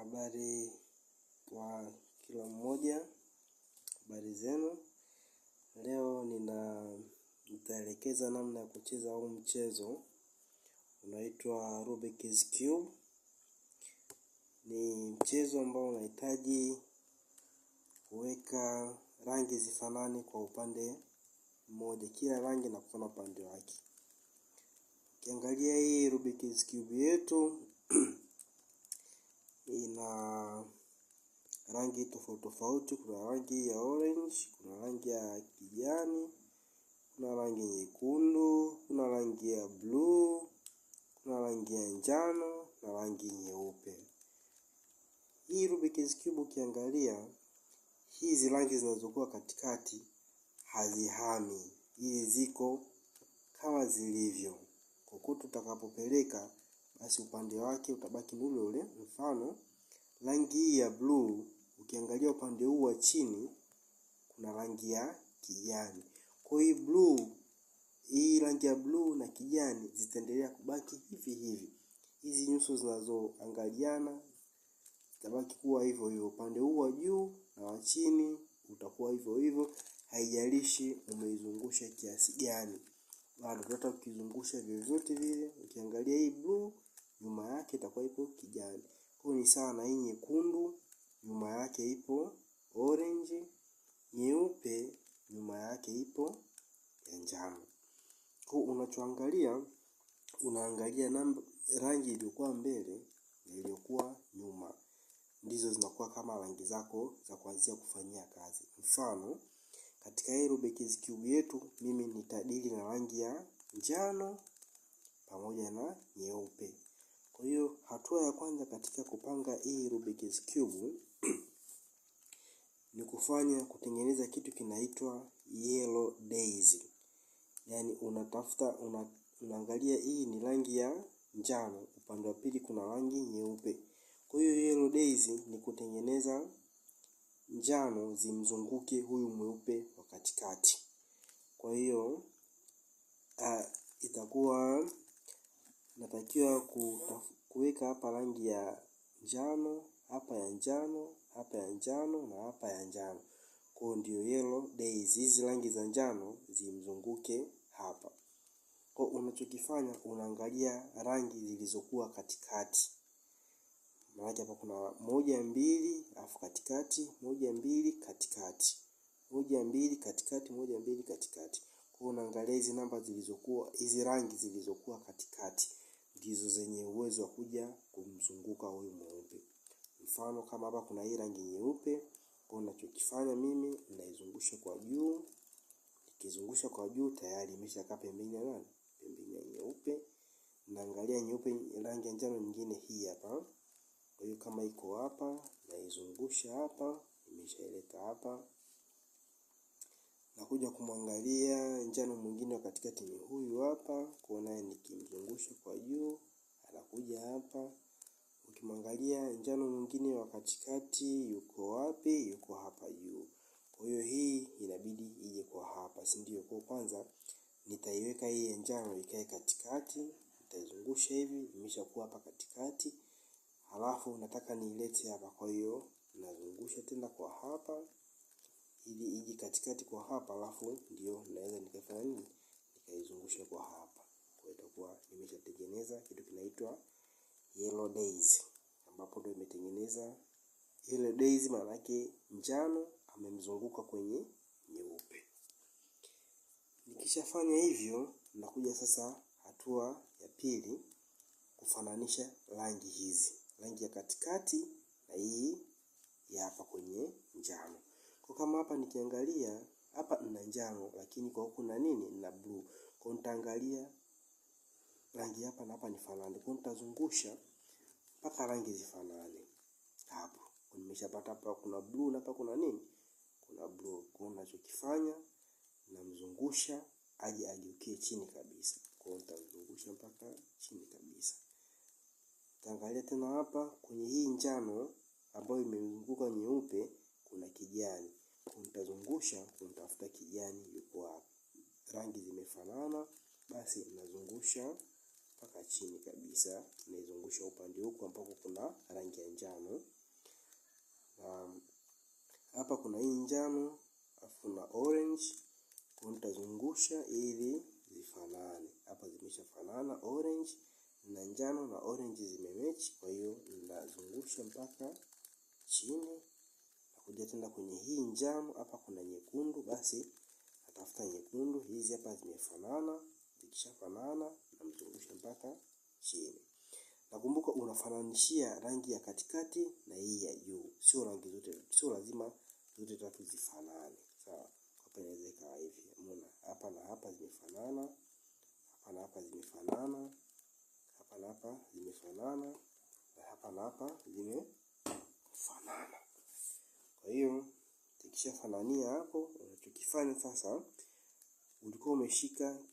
Habari kwa kila mmoja, habari zenu. Leo nitaelekeza namna ya kucheza huu mchezo unaitwa Rubik's Cube. Ni mchezo ambao unahitaji kuweka rangi zifanane kwa upande mmoja, kila rangi na kwa upande wake. Ukiangalia hii Rubik's Cube yetu ina rangi tofauti tofauti. Kuna rangi ya orange, kuna rangi ya kijani, kuna rangi nyekundu, kuna rangi ya blue, kuna rangi ya njano na rangi nyeupe. Hii Rubik's Cube ukiangalia, hizi rangi zinazokuwa katikati hazihami. Hizi ziko kama zilivyo. Kokote utakapopeleka basi upande wake utabaki ule ule. Mfano, rangi hii ya blue ukiangalia upande huu wa chini kuna rangi ya kijani. Kwa hii blue, hii rangi ya blue na kijani zitaendelea kubaki hivi hivi. Hizi nyuso zinazoangaliana zitabaki kuwa hivyo hivyo. Upande huu wa juu na wa chini utakuwa hivyo hivyo, haijalishi umeizungusha kiasi gani. Bado hata ukizungusha vyovyote vile, ukiangalia hii blue nyuma yake itakuwa ipo kijani. Kwa ni sawa na hii nyekundu, nyuma yake ipo orange, nyeupe nyuma yake ipo ya njano. Kwa unachoangalia, unaangalia rangi iliyokuwa mbele na iliyokuwa nyuma. Ndizo zinakuwa kama rangi zako za kuanzia kufanyia kazi. Mfano, katika hii Rubik's Cube yetu mimi nitadili na rangi ya njano pamoja na nyeupe. Kwa hiyo hatua ya kwanza katika kupanga hii Rubik's Cube ni kutengeneza kitu kinaitwa yellow daisy. Yaani unaangalia hii ni rangi ya njano, upande wa pili kuna rangi nyeupe. Kwa hiyo yellow daisy ni kutengeneza njano zimzunguke huyu mweupe wa katikati. Kwa hiyo itakuwa natakiwa kuweka hapa rangi ya njano, hapa ya njano, hapa ya njano na hapa ya njano. Kwa ndio yellow daisy, hizi rangi za njano zimzunguke hapa. Kwa unachokifanya unaangalia rangi zilizokuwa katikati. Maana hapa kuna 1 2 alafu katikati, 1 2 katikati. 1 2 katikati, 1 2 katikati. Kwa unaangalia hizi namba zilizokuwa, hizi rangi zilizokuwa katikati ndizo zenye uwezo wa kuja kumzunguka huyu mweupe. Mfano kama hapa kuna hii rangi nyeupe, kwa unachokifanya mimi naizungusha kwa juu. Nikizungusha kwa juu tayari imeshakaa pembeni ya nani? Pembeni ya nyeupe. Naangalia nyeupe, rangi ya njano nyingine hii hapa. Kwa hiyo kama iko hapa, naizungusha hapa, nimeshaileta hapa. Nakuja kumwangalia njano mwingine wa katikati ni huyu hapa, kwa naye nikimzungusha kwa juu, anakuja hapa. Ukimwangalia njano mwingine wa katikati yuko wapi? Yuko hapa juu. Kwa hiyo hii inabidi ije kwa hapa, si ndio? Kwa kwanza nitaiweka hii njano ikae katikati, nitaizungusha hivi, imeshakuwa hapa katikati. Halafu nataka niilete hapa, kwa hiyo nazungusha tena kwa hapa ili ije katikati kwa hapa, halafu ndio naweza nikafanya nini? Nikaizungusha kwa hapa. Kwa hiyo itakuwa nimeshatengeneza kitu kinaitwa yellow daisy, ambapo ndio imetengeneza yellow daisy. Maana yake njano amemzunguka kwenye nyeupe. Nikishafanya hivyo, nakuja sasa hatua ya pili, kufananisha rangi hizi, rangi ya katikati na hii ya hapa kwenye njano. Kwa kama hapa nikiangalia, hapa nina njano lakini kwa huku na nini? Na blue. Kwa nitaangalia rangi hapa na hapa nifanane. Kwa nitazungusha mpaka rangi zifanane. Hapo nimeshapata hapa kuna blue na hapa kuna nini? Kuna blue. Kwa ninachokifanya namzungusha aje ageukie chini kabisa. Kwa nitazungusha mpaka chini kabisa. Nitaangalia tena hapa kwenye hii njano ambayo imezunguka nyeupe kuna kijani. Kwa nitazungusha kutafuta kijani yuko hapa. Rangi zimefanana, basi nazungusha mpaka chini kabisa. Naizungusha upande huku ambapo kuna rangi ya njano. Hapa kuna hii njano, afu na orange. Kwa nitazungusha ili zifanane. Hapa zimeshafanana, orange na njano na orange zimematch, kwa hiyo ninazungusha mpaka chini. Nakuja tena kwenye hii njano, hapa kuna nyekundu, basi natafuta nyekundu. Hizi hapa zimefanana, zikishafanana namzungusha mpaka chini. Nakumbuka unafananishia rangi ya katikati na hii ya juu. Sio rangi zote, sio lazima zote tatu zifanane. Sawa? Hapa inaweza ikawa hivi. Umeona? Hapa na hapa zimefanana. Hapa na hapa zimefanana. Hapa na hapa zimefanana. Na hapa na hapa zimefanana. Kwa hiyo tukishafanania hapo, unachokifanya sasa, ulikuwa umeshika